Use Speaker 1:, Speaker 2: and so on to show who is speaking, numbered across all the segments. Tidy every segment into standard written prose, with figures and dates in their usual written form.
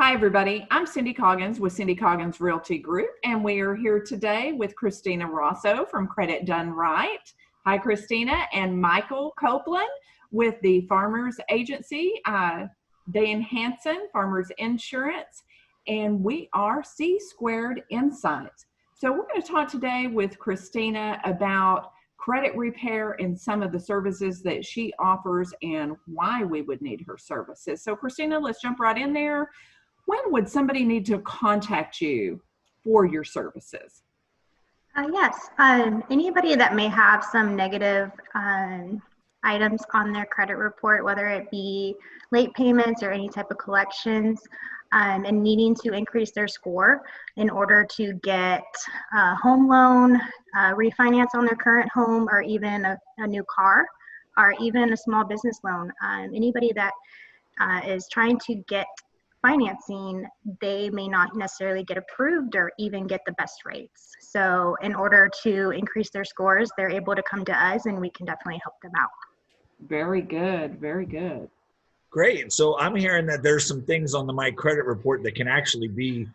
Speaker 1: Hi, everybody. I'm Cindy Coggins with Cindy Coggins Realty Group, and we are here today with Kristina Rosso from Credit Done Right. Hi, Kristina, and Michael Copeland with the Farmers Agency, Dan Hansen, Farmers Insurance, and we are C Squared Insights. So we're going to talk today with Kristina about credit repair and some of the services that she offers and why we would need her services. So Kristina, let's jump right in there. When would somebody need to contact you for your services?
Speaker 2: Yes, anybody that may have some negative items on their credit report, whether it be late payments or any type of collections, and needing to increase their score in order to get a home loan, refinance on their current home, or even a new car, or even a small business loan. Anybody that is trying to get financing, they may not necessarily get approved or even get the best rates. So in order to increase their scores, they're able to come to us and we can definitely help them out.
Speaker 1: Very good, very good.
Speaker 3: Great. So I'm hearing that there's some things on my credit report that can actually be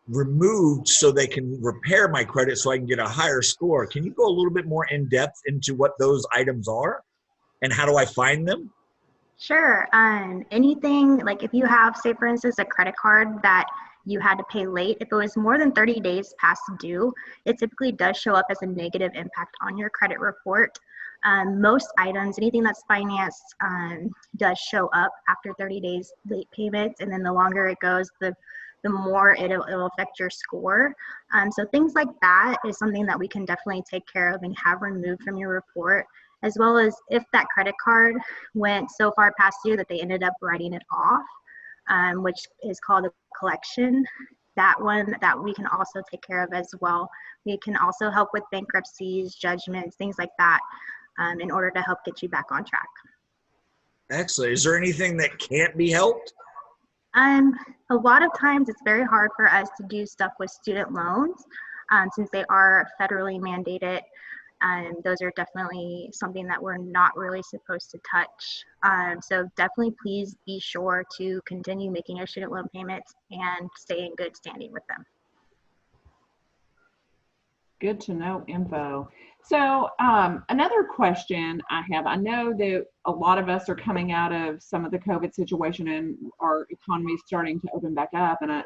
Speaker 3: removed so they can repair my credit so I can get a higher score. Can you go a little bit more in depth into what those items are and how do I find them?
Speaker 2: Sure. Anything, like if you have, say for instance, a credit card that you had to pay late, if it was more than 30 days past due, it typically does show up as a negative impact on your credit report. Most items, anything that's financed, does show up after 30 days late payments, and then the longer it goes, the more it'll affect your score. So things like that is something that we can definitely take care of and have removed from your report, as well as if that credit card went so far past due that they ended up writing it off, which is called a collection. That one that we can also take care of as well. We can also help with bankruptcies, judgments, things like that, in order to help get you back on track.
Speaker 3: Excellent. Is there anything that can't be helped?
Speaker 2: A lot of times it's very hard for us to do stuff with student loans, since they are federally mandated. Those are definitely something that we're not really supposed to touch. So definitely please be sure to continue making your student loan payments and stay in good standing with them.
Speaker 1: Good to know info. So another question I have, I know that a lot of us are coming out of some of the COVID situation and our economy is starting to open back up. And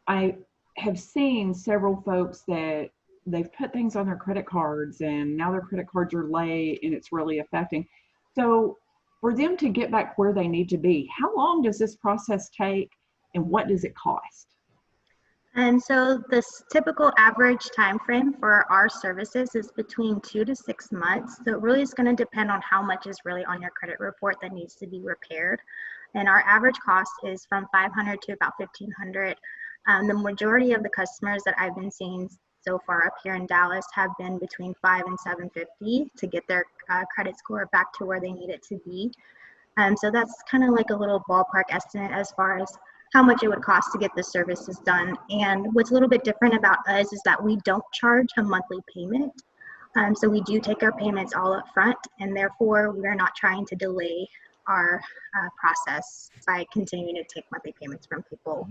Speaker 1: I have seen several folks that they've put things on their credit cards and now their credit cards are late and it's really affecting. So for them to get back where they need to be, how long does this process take and what does it cost?
Speaker 2: And so this typical average time frame for our services is between 2 to 6 months. So it really is going to depend on how much is really on your credit report that needs to be repaired. And our average cost is from $500 to about $1,500. The majority of the customers that I've been seeing so far up here in Dallas have been between $500 and $750 to get their credit score back to where they need it to be. So that's kind of like a little ballpark estimate as far as how much it would cost to get the services done. And what's a little bit different about us is that we don't charge a monthly payment. So we do take our payments all up front, and therefore we're not trying to delay our process by continuing to take monthly payments from people.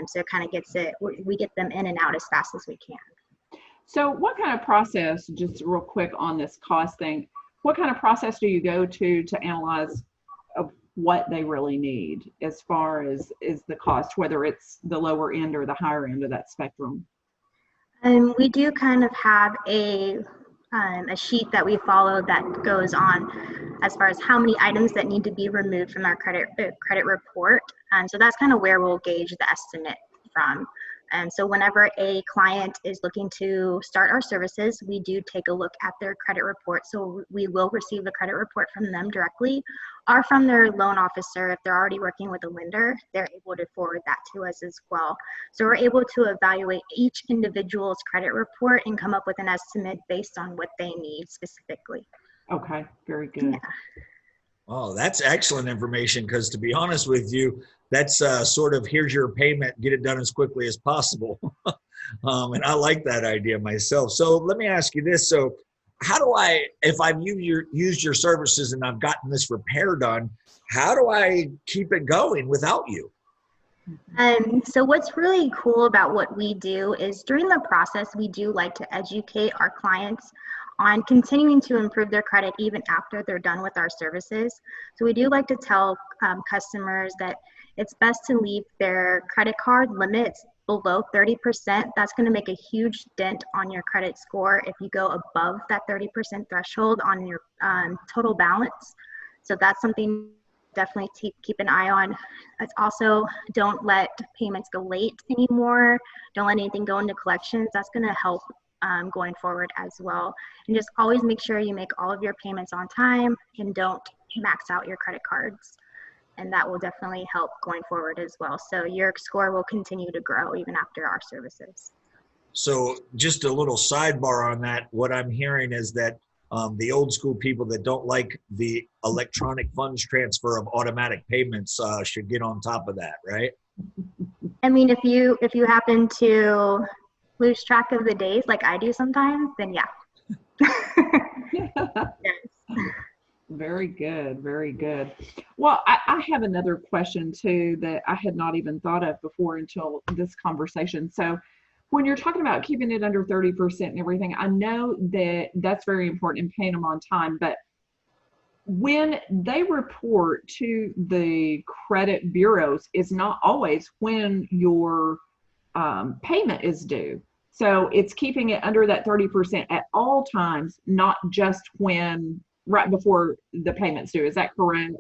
Speaker 2: So it kind of gets it, we get them in and out as fast as we can.
Speaker 1: So what kind of process, just real quick on this cost thing, what kind of process do you go to analyze of what they really need as far as is the cost, whether it's the lower end or the higher end of that spectrum?
Speaker 2: And we do kind of have a sheet that we follow that goes on as far as how many items that need to be removed from our credit report. So that's kind of where we'll gauge the estimate from. So whenever a client is looking to start our services, we do take a look at their credit report. So we will receive the credit report from them directly or from their loan officer. If they're already working with a lender, they're able to forward that to us as well. So we're able to evaluate each individual's credit report and come up with an estimate based on what they need specifically.
Speaker 1: Okay, very good.
Speaker 2: Yeah.
Speaker 3: Oh, that's excellent information because to be honest with you, that's sort of here's your payment, get it done as quickly as possible. And I like that idea myself. So let me ask you this. So how do I, if I've used your services and I've gotten this repair done, how do I keep it going without you?
Speaker 2: So what's really cool about what we do is during the process, we do like to educate our clients on continuing to improve their credit even after they're done with our services. So we do like to tell customers that it's best to leave their credit card limits below 30%. That's going to make a huge dent on your credit score if you go above that 30% threshold on your total balance. So that's something definitely keep an eye on. It's also, don't let payments go late anymore. Don't let anything go into collections. That's going to help going forward as well. And just always make sure you make all of your payments on time and don't max out your credit cards. And that will definitely help going forward as well. So your score will continue to grow even after our services.
Speaker 3: So just a little sidebar on that. What I'm hearing is that the old school people that don't like the electronic funds transfer of automatic payments should get on top of that, right?
Speaker 2: I mean, if you happen to lose track of the days like I do sometimes, then yeah. Yes.
Speaker 1: Very good. Very good. Well, I have another question too that I had not even thought of before until this conversation. So when you're talking about keeping it under 30% and everything, I know that that's very important in paying them on time, but when they report to the credit bureaus is not always when your payment is due. So it's keeping it under that 30% at all times, not just when right before the payment's due. Is that correct?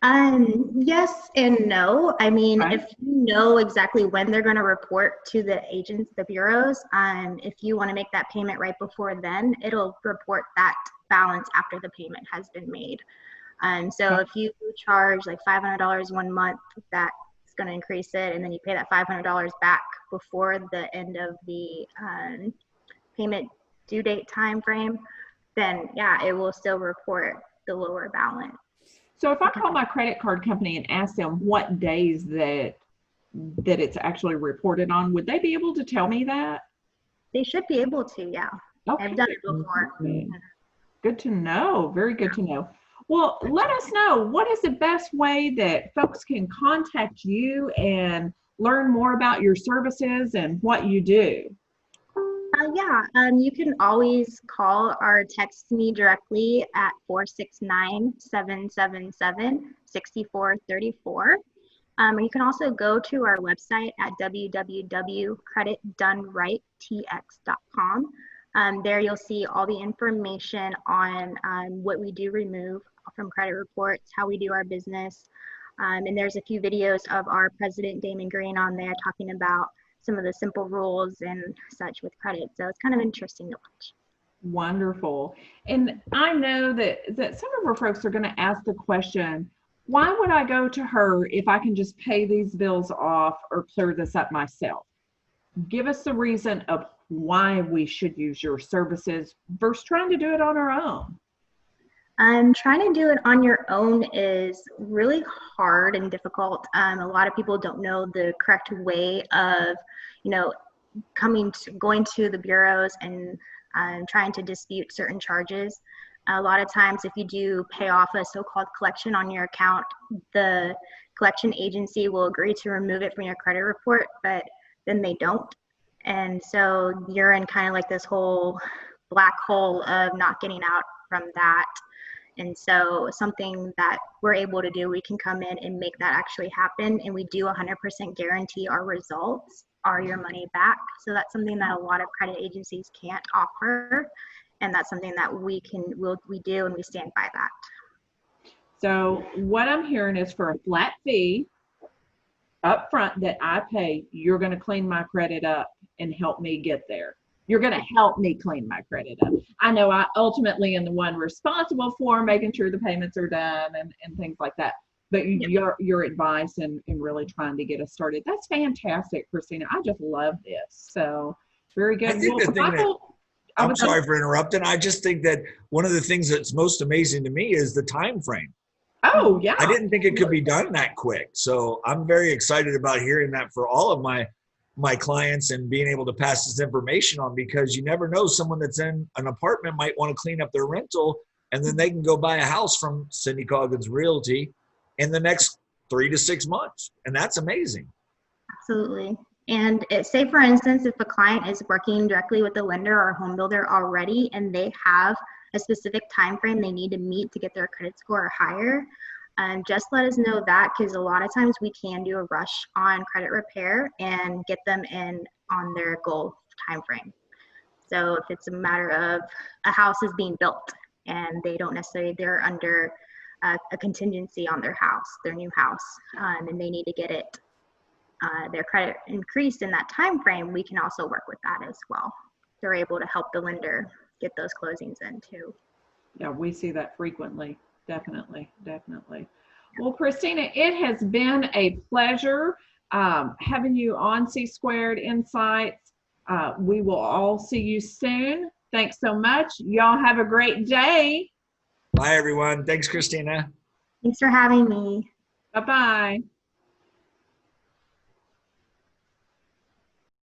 Speaker 2: Yes and no. I mean,
Speaker 1: Right.
Speaker 2: if you know exactly when they're going to report to the agents, the bureaus, if you want to make that payment right before then, it'll report that balance after the payment has been made. So if you charge like $500 one month, that's going to increase it, and then you pay that $500 back before the end of the payment due date time frame, then yeah, it will still report the lower balance.
Speaker 1: So if I call my credit card company and ask them what days that it's actually reported on, would they be able to tell me that?
Speaker 2: They should be able to, yeah.
Speaker 1: Okay.
Speaker 2: I've done it before.
Speaker 1: Good to know. Very good to know. Well, let us know, what is the best way that folks can contact you and learn more about your services and what you do?
Speaker 2: You can always call or text me directly at 469-777-6434. You can also go to our website at www.creditdonerighttx.com. There you'll see all the information on what we do remove from credit reports, how we do our business. And there's a few videos of our president, Damon Green, on there talking about some of the simple rules and such with credit. So it's kind of interesting to watch.
Speaker 1: Wonderful. And I know that some of our folks are going to ask the question, why would I go to her if I can just pay these bills off or clear this up myself? Give us the reason of why we should use your services versus trying to do it on our own.
Speaker 2: Trying to do it on your own is really hard and difficult. A lot of people don't know the correct way of, going to the bureaus and trying to dispute certain charges. A lot of times, if you do pay off a so-called collection on your account, the collection agency will agree to remove it from your credit report, but then they don't. And so you're in kind of like this whole black hole of not getting out from that. And so something that we're able to do, we can come in and make that actually happen. And we do 100% guarantee our results are your money back. So that's something that a lot of credit agencies can't offer. And that's something that we do, and we stand by that.
Speaker 1: So what I'm hearing is, for a flat fee up front that I pay, you're going to clean my credit up and help me get there. You're going to help me clean my credit up. I know I ultimately am the one responsible for making sure the payments are done and things like that. But your advice and really trying to get us started. That's fantastic, Kristina. I just love this. So very good.
Speaker 3: I think the thing I'm sorry for interrupting. I just think that one of the things that's most amazing to me is the time frame.
Speaker 1: Oh, yeah.
Speaker 3: I didn't think it could be done that quick. So I'm very excited about hearing that for all of my clients and being able to pass this information on, because you never know, someone that's in an apartment might want to clean up their rental, and then they can go buy a house from Cindy Coggins Realty in the next 3 to 6 months. And that's amazing.
Speaker 2: Absolutely. And say for instance, if a client is working directly with the lender or home builder already and they have a specific time frame they need to meet to get their credit score higher, just let us know that, because a lot of times we can do a rush on credit repair and get them in on their goal time frame. So if it's a matter of a house is being built and they don't necessarily, they're under a contingency on their house, their new house, and they need to get it their credit increased in that time frame, we can also work with that as well. They're able to help the lender get those closings in too.
Speaker 1: Yeah, we see that frequently. Definitely. Well, Kristina, it has been a pleasure having you on C Squared Insights. We will all see you soon. Thanks so much. Y'all have a great day.
Speaker 3: Bye, everyone. Thanks, Kristina.
Speaker 2: Thanks for having me.
Speaker 1: Bye-bye.